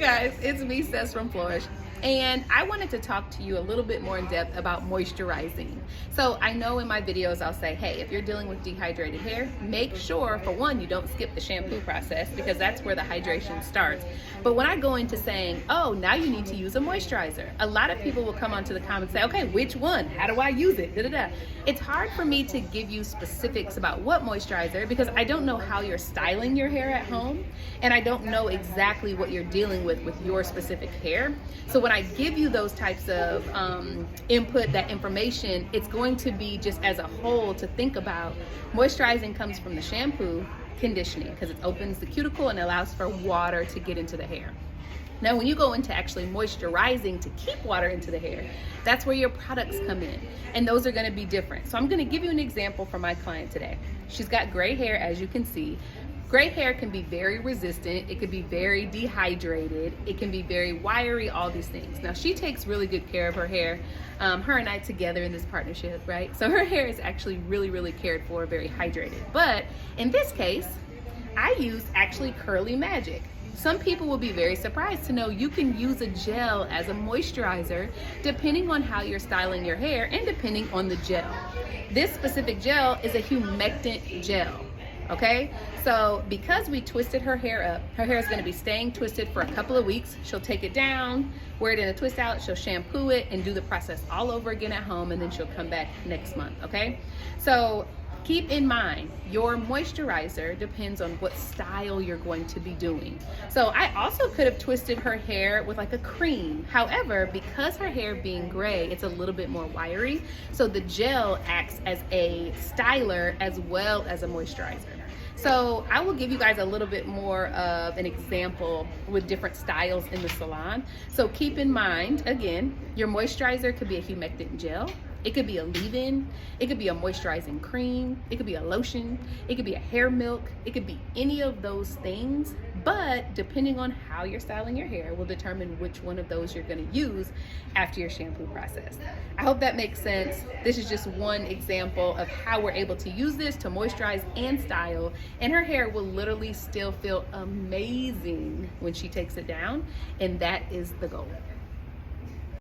guys, it's me, Sess from Flourish, and I wanted to talk to you a little bit more in depth about moisturizing. So I know in my videos I'll say, hey, if you're dealing with dehydrated hair, make sure, for one, you don't skip the shampoo process because that's where the hydration starts. But when I go into saying, oh, now you need to use a moisturizer, a lot of people will come onto the comments and say, okay, which one? How do I use it? Da-da-da. It's hard for me to give you specifics about what moisturizer because I don't know how you're styling your hair at home, and I don't know exactly what you're dealing with your specific hair. So when I give you those types of input, that information, it's going to be just as a whole to think about. Moisturizing comes from the shampoo, conditioning, because it opens the cuticle and allows for water to get into the hair. Now, when you go into actually moisturizing to keep water into the hair, that's where your products come in, and those are going to be different. So I'm going to give you an example from my client today. She's got gray hair, as you can see. Gray hair can be very resistant, it could be very dehydrated, it can be very wiry, all these things. Now, she takes really good care of her hair. Her and I together in this partnership, right? So her hair is actually really cared for, very hydrated. But in this case, I use actually Curly Magic. Some people will be very surprised to know you can use a gel as a moisturizer depending on how you're styling your hair and depending on the gel. This specific gel is a humectant gel. Okay, so because we twisted her hair up, her hair is going to be staying twisted for a couple of weeks. She'll take it down, wear it in a twist out, she'll shampoo it and do the process all over again at home, and then she'll come back next month. Okay, so keep in mind your moisturizer depends on what style you're going to be doing. So I also could have twisted her hair with like a cream. However, because her hair being gray, it's a little bit more wiry. So the gel acts as a styler as well as a moisturizer. So I will give you guys a little bit more of an example with different styles in the salon. So keep in mind, again, your moisturizer could be a humectant gel. It could be a leave-in, it could be a moisturizing cream, it could be a lotion, it could be a hair milk, it could be any of those things, but depending on how you're styling your hair will determine which one of those you're gonna use after your shampoo process. I hope that makes sense. This is just one example of how we're able to use this to moisturize and style, and her hair will literally still feel amazing when she takes it down, and that is the goal.